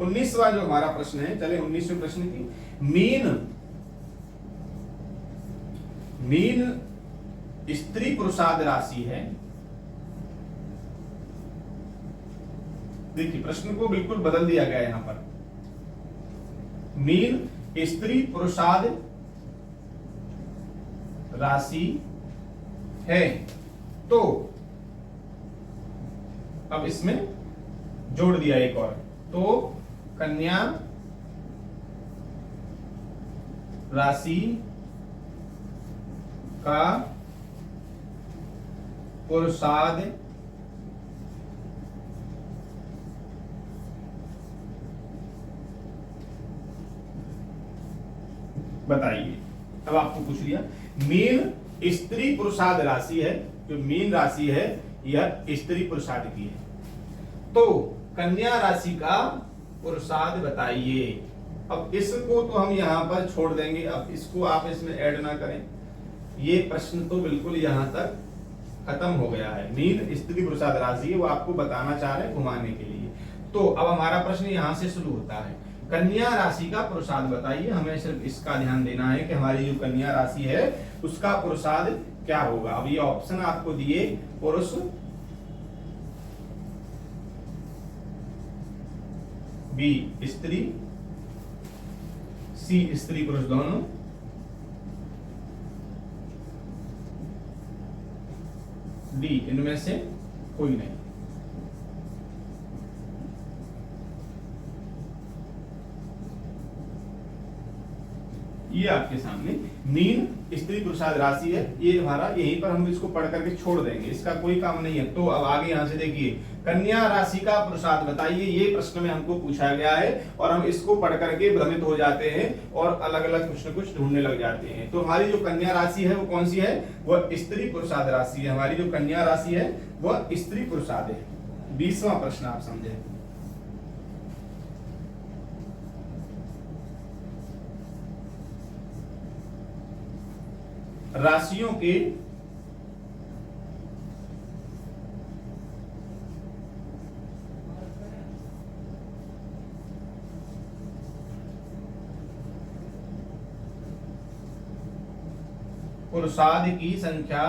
Speaker 1: 19वां जो हमारा प्रश्न है, चले 19वें प्रश्न की। मीन स्त्री पुरुषार्थ राशि है। देखिए प्रश्न को बिल्कुल बदल दिया गया है यहाँ पर। मीन स्त्री पुरुषार्थ राशि है, तो अब इसमें जोड़ दिया एक और, तो कन्या राशि का पुरुषाद बताइए। अब आपको पूछ लिया मीन स्त्री पुरुषाद राशि है, जो मीन राशि है यह स्त्री पुरुषाद की है, तो कन्या राशि का पुरुषाद बताइए। अब इसको तो हम यहां पर छोड़ देंगे, अब इसको आप इसमें ऐड ना करें, ये प्रश्न तो बिल्कुल यहां तक खत्म हो गया है। मीन स्त्री पुरुषाद राशि है, वो आपको बताना चाह रहे हैं घुमाने के लिए। तो अब हमारा प्रश्न यहां से शुरू होता है, कन्या राशि का पुरुषाद बताइए। हमें सिर्फ इसका ध्यान देना है कि हमारी जो कन्या राशि है उसका पुरुषाद क्या होगा। अब ये ऑप्शन आपको दिए, पुरुष, बी स्त्री, सी स्त्री पुरुष दोनों, डी इनमें से कोई नहीं। ये आपके सामने मीन स्त्री पुरुषाद राशि है, ये हमारा यहीं पर हम इसको पढ़ करके छोड़ देंगे, इसका कोई काम नहीं है। तो अब आगे यहां से देखिए, कन्या राशि का पुरुषाद बताइए, ये प्रश्न में हमको पूछा गया है और हम इसको पढ़ करके भ्रमित हो जाते हैं और अलग अलग कुछ न कुछ ढूंढने लग जाते हैं। तो हमारी जो कन्या राशि है वो कौन सी है, वह स्त्री पुरुषाद राशि है। हमारी जो कन्या राशि है वह स्त्री पुरुषाद है। 20वां प्रश्न आप समझे, राशियों के पुरुषाद की संख्या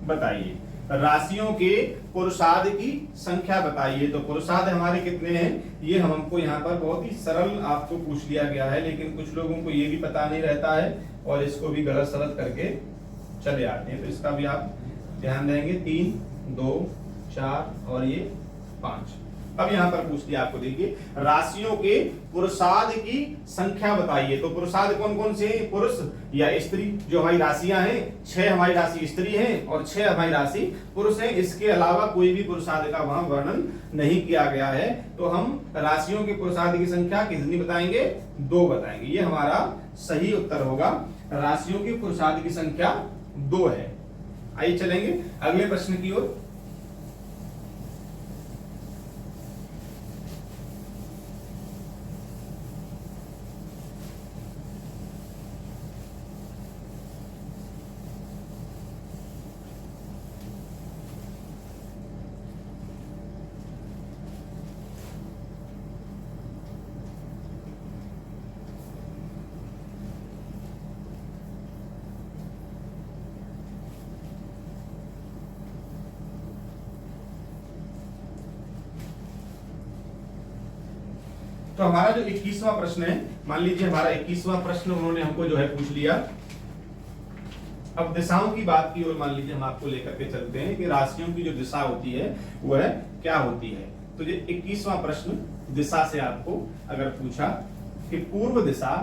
Speaker 1: बताइए। राशियों के पुरुषाद की संख्या बताइए। तो पुरुषाद हमारे कितने हैं, ये हमको यहाँ पर बहुत ही सरल आपको पूछ लिया गया है, लेकिन कुछ लोगों को ये भी पता नहीं रहता है और इसको भी गलत सलत करके चले आते हैं। तो इसका भी आप ध्यान देंगे। 3, 2, 4 और ये 5। अब यहाँ पर पूछ लिया आपको, देखिए राशियों के पुरुषाद की संख्या बताइए। तो पुरुषाद कौन कौन से हैं, पुरुष या स्त्री। जो हमारी राशियां हैं, 6 हमारी राशि स्त्री हैं और 6 हमारी राशि पुरुष हैं। इसके अलावा कोई भी पुरुषाद का वहां वर्णन नहीं किया गया है। तो हम राशियों के पुरुषाद की संख्या कितनी बताएंगे, 2 बताएंगे। ये हमारा सही उत्तर होगा, राशियों के पुरुषाद की संख्या 2 है। आइए चलेंगे अगले प्रश्न की ओर। तो हमारा जो 21वां प्रश्न है, मान लीजिए हमारा 21वां प्रश्न उन्होंने हमको जो है पूछ लिया। अब दिशाओं की बात की ओर मान लीजिए हम आपको लेकर के चलते हैं कि राशियों की जो दिशा होती है वह क्या होती है। तो ये 21वां प्रश्न दिशा से आपको अगर पूछा कि पूर्व दिशा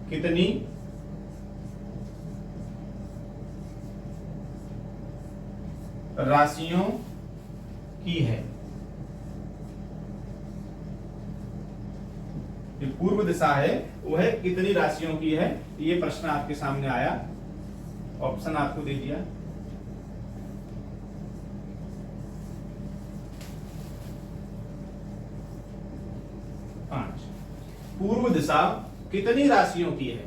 Speaker 1: कितनी राशियों की है। जो पूर्व दिशा है वह कितनी राशियों की है, ये प्रश्न आपके सामने आया। ऑप्शन आपको दे दिया। पूर्व दिशा कितनी राशियों की है।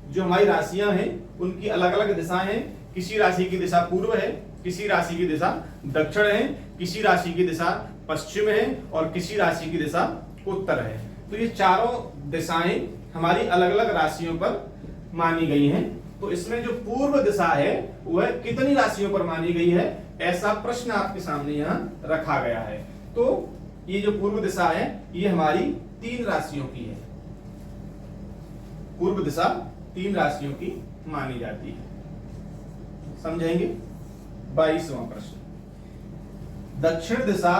Speaker 1: जो हमारी राशियां हैं उनकी अलग अलग दिशाएं हैं। किसी राशि की दिशा पूर्व है, किसी राशि की दिशा दक्षिण है, किसी राशि की दिशा पश्चिम है और किसी राशि की दिशा उत्तर है। तो ये चारों दिशाएं हमारी अलग अलग राशियों पर मानी गई हैं। तो इसमें जो पूर्व दिशा है वह कितनी राशियों पर मानी गई है, ऐसा प्रश्न आपके सामने यहाँ रखा गया है। तो ये जो पूर्व दिशा है ये हमारी 3 राशियों की है। पूर्व दिशा 3 राशियों की मानी जाती है। समझेंगे। 22वां प्रश्न, दक्षिण दिशा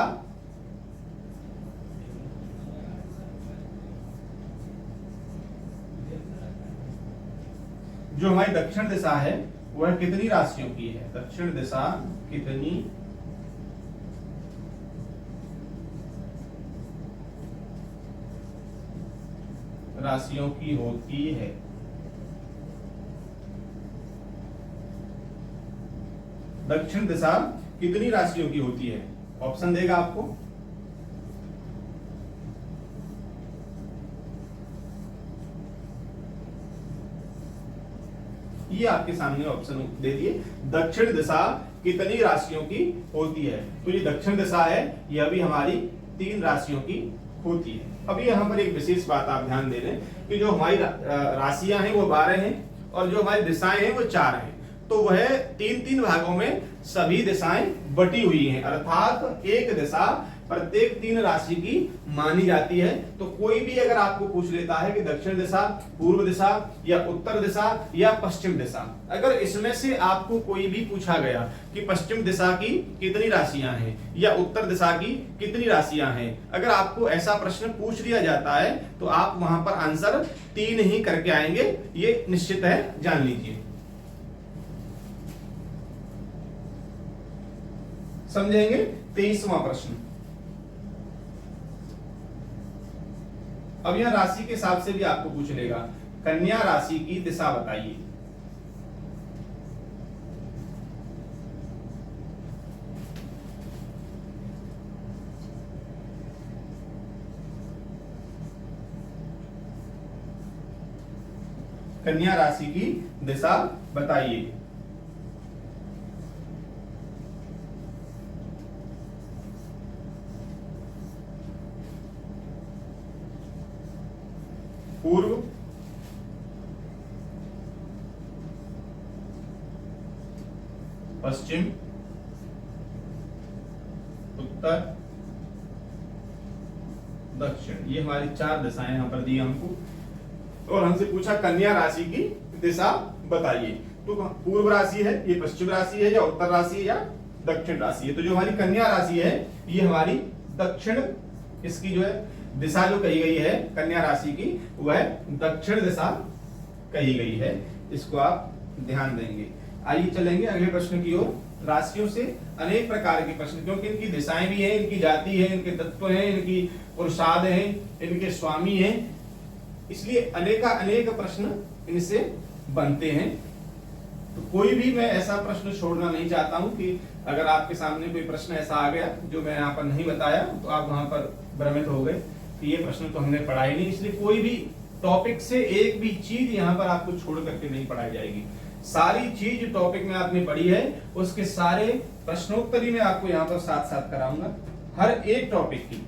Speaker 1: जो हमारी दक्षिण दिशा है वह कितनी राशियों की है? दक्षिण दिशा कितनी राशियों की होती है? दक्षिण दिशा कितनी राशियों की होती है? ऑप्शन देगा आपको। ये आपके सामने ऑप्शन दे दिए, दक्षिण दिशा कितनी राशियों की होती है। तो ये दक्षिण दिशा है, यह भी हमारी 3 राशियों की होती है। अब यहाँ पर एक विशेष बात आप ध्यान दे रहे हैं कि जो हमारी राशियां हैं वो 12 हैं और जो हमारी दिशाएं हैं वो 4 हैं। तो वह 3-3 भागों में सभी दिशाएं बटी हुई हैं, अर्थात एक दिशा प्रत्येक 3 राशि की मानी जाती है। तो कोई भी अगर आपको पूछ लेता है कि दक्षिण दिशा, पूर्व दिशा या उत्तर दिशा या पश्चिम दिशा, अगर इसमें से आपको कोई भी पूछा गया कि पश्चिम दिशा की कितनी राशियां हैं या उत्तर दिशा की कितनी राशियां हैं, अगर आपको ऐसा प्रश्न पूछ लिया जाता है तो आप वहां पर आंसर 3 ही करके आएंगे, ये निश्चित है, जान लीजिए। समझेंगे? 23वां प्रश्न, अब यह राशि के हिसाब से भी आपको पूछ लेगा, कन्या राशि की दिशा बताइए। कन्या राशि की दिशा बताइए। पूर्व, पश्चिम, उत्तर, दक्षिण, ये हमारी 4 दिशाएं यहां पर दी हमको और हमसे पूछा कन्या राशि की दिशा बताइए। तो पूर्व राशि है, ये पश्चिम राशि है या उत्तर राशि है या दक्षिण राशि है। तो जो हमारी कन्या राशि है ये हमारी दक्षिण, इसकी जो है दिशा जो कही गई है कन्या राशि की वह दक्षिण दिशा कही गई है, इसको आप ध्यान देंगे। आइए चलेंगे अगले प्रश्न की ओर। राशियों से अनेक प्रकार के प्रश्न, क्योंकि इनकी दिशाएं भी हैं, इनकी जाति है, इनके तत्व हैं, इनकी पुरुषाद हैं, इनके स्वामी हैं, इसलिए अनेक प्रश्न इनसे बनते हैं। तो कोई भी मैं ऐसा प्रश्न छोड़ना नहीं चाहता हूं कि अगर आपके सामने कोई प्रश्न ऐसा आ गया जो मैं यहाँ पर नहीं बताया तो आप वहां पर भ्रमित हो गए कि ये प्रश्न तो हमने पढ़ा ही नहीं। इसलिए कोई भी टॉपिक से एक भी चीज यहाँ पर आपको छोड़ करके नहीं पढ़ाई जाएगी। सारी चीज टॉपिक में आपने पढ़ी है उसके सारे प्रश्नोत्तरी मैं आपको यहाँ पर साथ साथ कराऊंगा, हर एक टॉपिक की।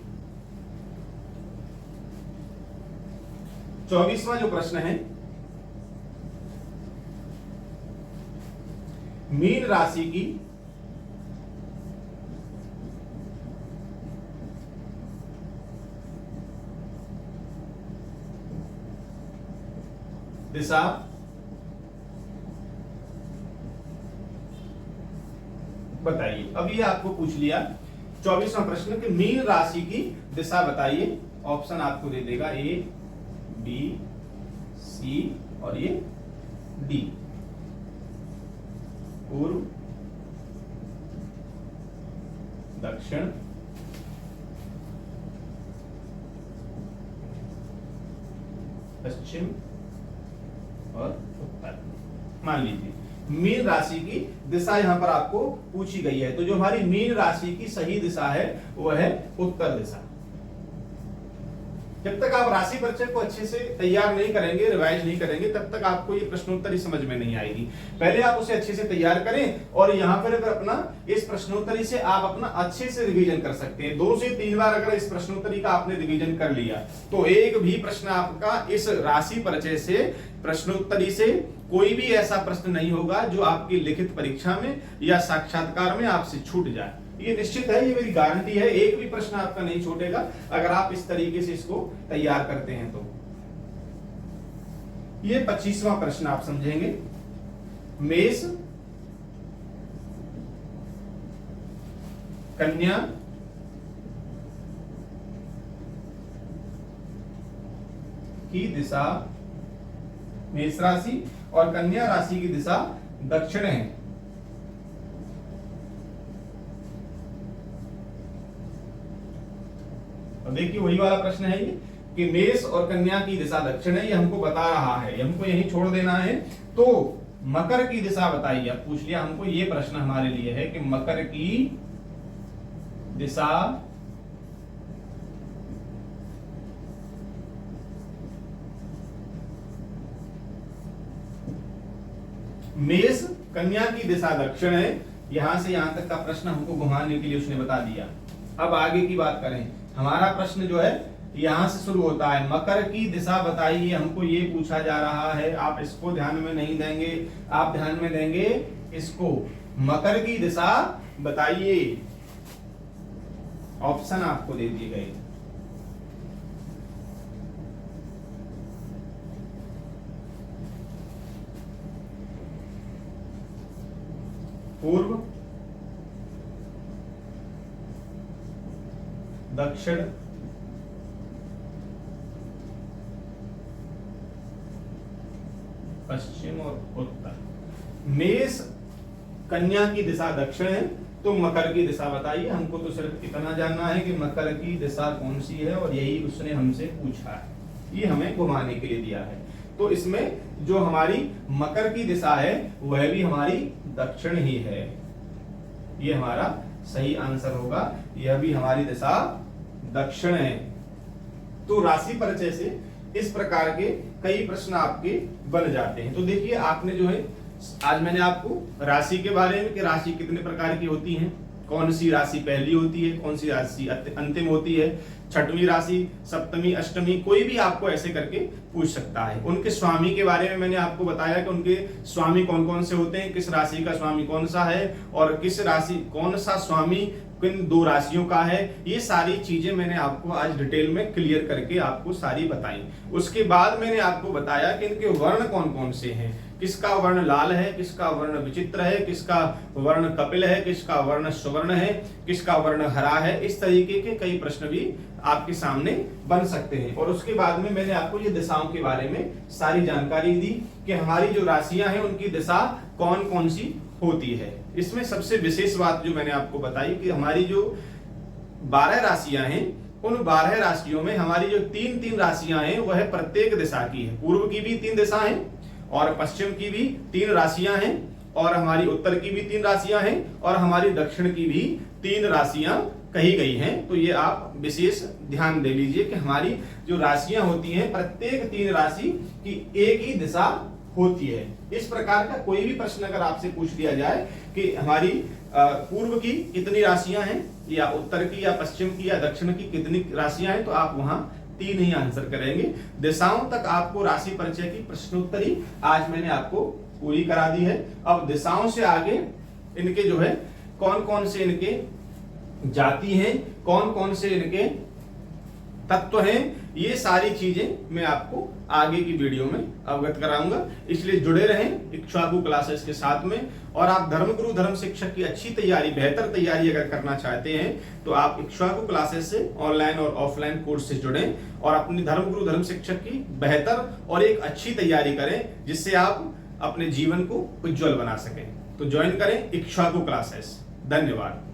Speaker 1: 24वां जो प्रश्न है, मीन राशि की दिशा बताइए। अब ये आपको पूछ लिया 24वां प्रश्न कि मीन राशि की दिशा बताइए। ऑप्शन आपको दे देगा ए, बी, सी और ये डी। पूर्व, दक्षिण, पश्चिम और उत्तर। मान लीजिए मीन राशि की दिशा यहां पर आपको पूछी गई है, तो जो हमारी मीन राशि की सही दिशा है वह है उत्तर दिशा। जब तक आप राशि परिचय को अच्छे से तैयार नहीं करेंगे, रिवाइज नहीं करेंगे, तब तक आपको ये प्रश्नोत्तरी समझ में नहीं आएगी। पहले आप उसे अच्छे से तैयार करें और यहाँ पर अगर अपना इस प्रश्नोत्तरी से आप अपना अच्छे से रिवीजन कर सकते हैं। 2 से 3 बार अगर इस प्रश्नोत्तरी का आपने रिवीजन कर लिया तो एक भी प्रश्न आपका इस राशि परिचय से, प्रश्नोत्तरी से कोई भी ऐसा प्रश्न नहीं होगा जो आपकी लिखित परीक्षा में या साक्षात्कार में आपसे छूट जाए। ये निश्चित है, ये मेरी गारंटी है, एक भी प्रश्न आपका नहीं छूटेगा अगर आप इस तरीके से इसको तैयार करते हैं तो। ये 25वां प्रश्न आप समझेंगे, मेष कन्या की दिशा मेष राशि और कन्या राशि की दिशा दक्षिण है। और देखिए वही वाला प्रश्न है ये कि मेष और कन्या की दिशा दक्षिण है, ये हमको बता रहा है, ये हमको यही छोड़ देना है। तो मकर की दिशा बताइए। अब पूछ लिया हमको, ये प्रश्न हमारे लिए है कि मकर की दिशा मेष कन्या की दिशा दक्षिण है। यहां से यहां तक का प्रश्न हमको घुमाने के लिए उसने बता दिया। अब आगे की बात करें, हमारा प्रश्न जो है यहां से शुरू होता है, मकर की दिशा बताइए, हमको ये पूछा जा रहा है। आप इसको ध्यान में नहीं देंगे, आप ध्यान में देंगे इसको, मकर की दिशा बताइए। ऑप्शन आपको दे दिए गए, पूर्व, दक्षिण, पश्चिम और उत्तर। मेष कन्या की दिशा दक्षिण है, तो मकर की दिशा बताइए। हमको तो सिर्फ इतना जानना है कि मकर की दिशा कौन सी है, और यही उसने हमसे पूछा है, ये हमें घुमाने के लिए दिया है। तो इसमें जो हमारी मकर की दिशा है वह भी हमारी दक्षिण ही है, ये हमारा सही आंसर होगा, यह भी हमारी दिशा दक्षिण है। तो राशि परिचय से इस प्रकार के कई प्रश्न आपके बन जाते हैं। तो देखिए आपने जो है, आज मैंने आपको राशि के बारे में कि राशि कितने प्रकार की होती हैं, कौन सी राशि पहली होती है, कौन सी राशि अंतिम होती है, छठवीं राशि, सप्तमी, अष्टमी, कोई भी आपको ऐसे करके पूछ सकता है। उनके स्वामी के बारे में मैंने आपको बताया कि उनके स्वामी कौन कौन से होते हैं, किस राशि का स्वामी कौन सा है, और किस राशि कौन सा स्वामी किन दो राशियों का है। ये सारी चीजें मैंने आपको आज डिटेल में क्लियर करके आपको सारी बताई। उसके बाद मैंने आपको बताया कि इनके वर्ण कौन कौन से हैं, किसका वर्ण लाल है, किसका वर्ण विचित्र है, किसका वर्ण कपिल है, किसका वर्ण सुवर्ण है, किसका वर्ण हरा है। इस तरीके के कई प्रश्न भी आपके सामने बन सकते हैं। और उसके बाद में मैंने आपको ये दिशाओं के बारे में सारी जानकारी दी कि हमारी जो राशियां हैं उनकी दिशा कौन कौन सी होती है। इसमें सबसे विशेष बात जो मैंने आपको बताई कि हमारी जो 12 राशियां हैं, उन 12 राशियों में हमारी जो तीन तीन राशियां हैं वह प्रत्येक दिशा की है। पूर्व की भी 3 दिशा हैं, और पश्चिम की भी 3 राशियां हैं, और हमारी उत्तर की भी 3 राशियां हैं, और हमारी दक्षिण की भी 3 राशियां कही गई हैं। तो ये आप विशेष ध्यान दे लीजिए कि हमारी जो राशियां होती हैं प्रत्येक 3 राशि की एक ही दिशा होती है। इस प्रकार का कोई भी प्रश्न अगर आपसे पूछ दिया जाए कि हमारी पूर्व की कितनी राशियां हैं, या उत्तर की, या पश्चिम की, या दक्षिण की कितनी राशियां हैं, तो आप वहां 3 ही आंसर करेंगे। दिशाओं तक आपको राशि परिचय की प्रश्नोत्तरी आज मैंने आपको पूरी करा दी है। अब दिशाओं से आगे इनके जो है कौन कौन से इनके जाति हैं, कौन कौन से इनके तत्व हैं, ये सारी चीजें मैं आपको आगे की वीडियो में अवगत कराऊंगा। इसलिए जुड़े रहें इक्ष्वाकु क्लासेस के साथ में। और आप धर्मगुरु धर्म शिक्षक की अच्छी तैयारी, बेहतर तैयारी अगर करना चाहते हैं तो आप इक्ष्वाकु क्लासेस से ऑनलाइन और ऑफलाइन कोर्स से जुड़ें और अपनी धर्मगुरु धर्म शिक्षक की बेहतर और एक अच्छी तैयारी करें, जिससे आप अपने जीवन को उज्जवल बना सकें। तो ज्वाइन करें इक्ष्वाकु क्लासेस। धन्यवाद।